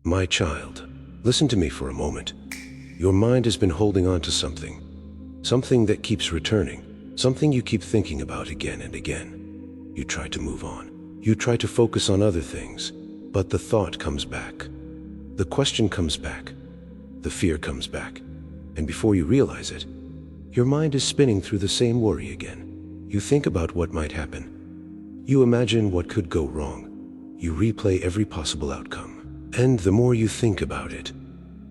My child, listen to me for a moment. Your mind has been holding on to something. Something that keeps returning. Something you keep thinking about again and again. You try to move on. You try to focus on other things. But the thought comes back. The question comes back. The fear comes back. And before you realize it, your mind is spinning through the same worry again. You think about what might happen. You imagine what could go wrong. You replay every possible outcome. And the more you think about it,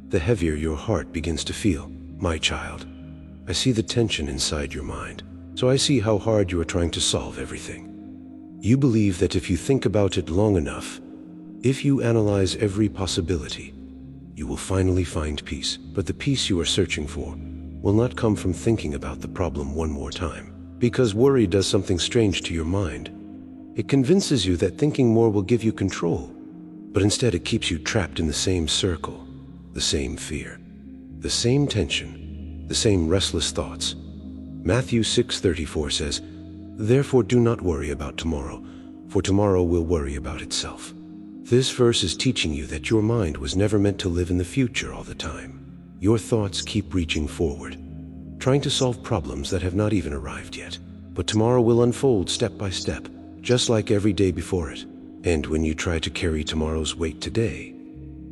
the heavier your heart begins to feel. My child, I see the tension inside your mind, so I see how hard you are trying to solve everything. You believe that if you think about it long enough, if you analyze every possibility, you will finally find peace. But the peace you are searching for will not come from thinking about the problem one more time. Because worry does something strange to your mind. It convinces you that thinking more will give you control, but instead it keeps you trapped in the same circle, the same fear, the same tension, the same restless thoughts. Matthew 6:34 says, "Therefore do not worry about tomorrow, for tomorrow will worry about itself." This verse is teaching you that your mind was never meant to live in the future all the time. Your thoughts keep reaching forward, trying to solve problems that have not even arrived yet. But tomorrow will unfold step by step, just like every day before it. And when you try to carry tomorrow's weight today,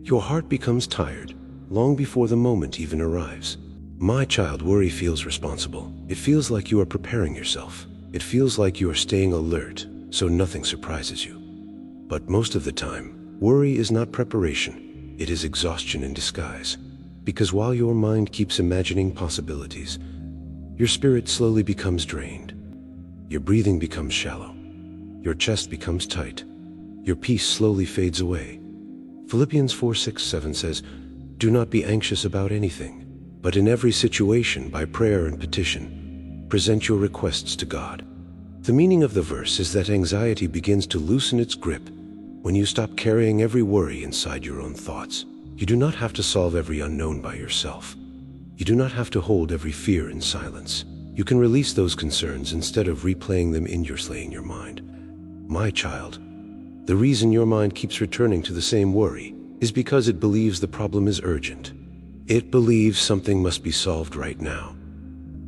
your heart becomes tired long before the moment even arrives. My child, worry feels responsible. It feels like you are preparing yourself. It feels like you are staying alert, so nothing surprises you. But most of the time, worry is not preparation. It is exhaustion in disguise. Because while your mind keeps imagining possibilities, your spirit slowly becomes drained. Your breathing becomes shallow. Your chest becomes tight. Your peace slowly fades away. Philippians 4:6-7 says, "Do not be anxious about anything, but in every situation, by prayer and petition, present your requests to God." The meaning of the verse is that anxiety begins to loosen its grip when you stop carrying every worry inside your own thoughts. You do not have to solve every unknown by yourself. You do not have to hold every fear in silence. You can release those concerns instead of replaying them in your mind. My child, the reason your mind keeps returning to the same worry is because it believes the problem is urgent. It believes something must be solved right now.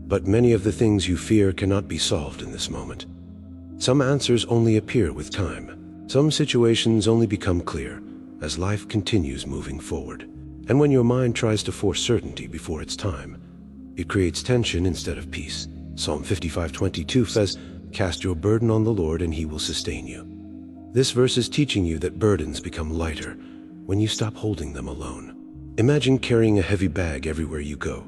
But many of the things you fear cannot be solved in this moment. Some answers only appear with time. Some situations only become clear as life continues moving forward. And when your mind tries to force certainty before its time, it creates tension instead of peace. Psalm 55:22 says, "Cast your burden on the Lord and He will sustain you." This verse is teaching you that burdens become lighter when you stop holding them alone. Imagine carrying a heavy bag everywhere you go,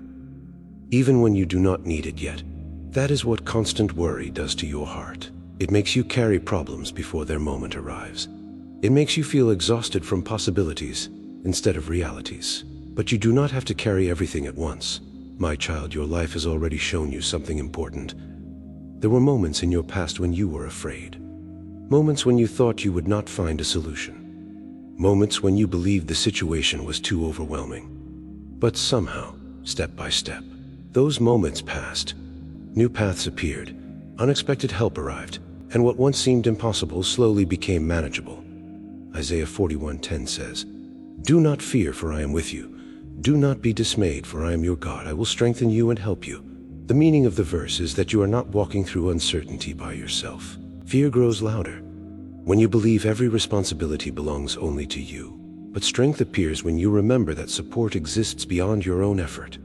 even when you do not need it yet. That is what constant worry does to your heart. It makes you carry problems before their moment arrives. It makes you feel exhausted from possibilities instead of realities. But you do not have to carry everything at once. My child, your life has already shown you something important. There were moments in your past when you were afraid. Moments when you thought you would not find a solution. Moments when you believed the situation was too overwhelming. But somehow, step by step, those moments passed. New paths appeared. Unexpected help arrived. And what once seemed impossible slowly became manageable. Isaiah 41:10 says, "Do not fear, for I am with you. Do not be dismayed, for I am your God. I will strengthen you and help you." The meaning of the verse is that you are not walking through uncertainty by yourself. Fear grows louder when you believe every responsibility belongs only to you. But strength appears when you remember that support exists beyond your own effort.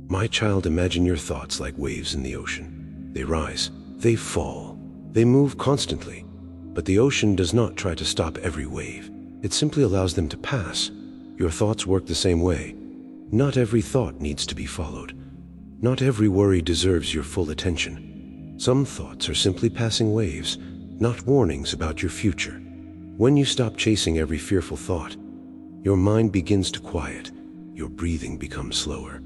My child, imagine your thoughts like waves in the ocean. They rise, they fall, they move constantly. But the ocean does not try to stop every wave. It simply allows them to pass. Your thoughts work the same way. Not every thought needs to be followed. Not every worry deserves your full attention. Some thoughts are simply passing waves, not warnings about your future. When you stop chasing every fearful thought, your mind begins to quiet. Your breathing becomes slower.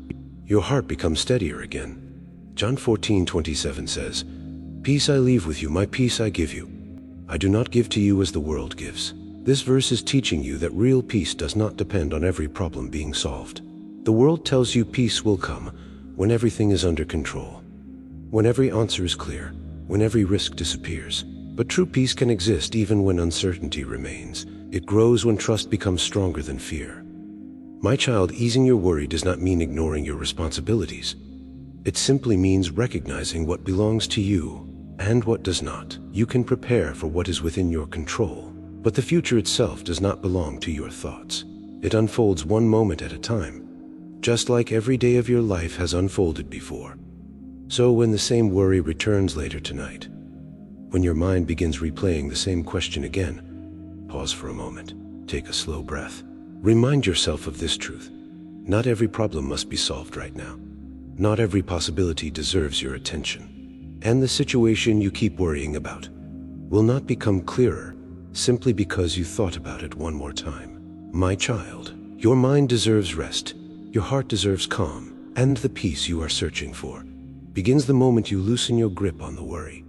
Your heart becomes steadier again. John 14:27 says, "Peace I leave with you, my peace I give you. I do not give to you as the world gives." This verse is teaching you that real peace does not depend on every problem being solved. The world tells you peace will come when everything is under control, when every answer is clear, when every risk disappears. But true peace can exist even when uncertainty remains. It grows when trust becomes stronger than fear. My child, easing your worry does not mean ignoring your responsibilities. It simply means recognizing what belongs to you and what does not. You can prepare for what is within your control, but the future itself does not belong to your thoughts. It unfolds one moment at a time, just like every day of your life has unfolded before. So when the same worry returns later tonight, when your mind begins replaying the same question again, pause for a moment, take a slow breath. Remind yourself of this truth. Not every problem must be solved right now. Not every possibility deserves your attention. And the situation you keep worrying about will not become clearer simply because you thought about it one more time. My child, your mind deserves rest, your heart deserves calm, and the peace you are searching for begins the moment you loosen your grip on the worry.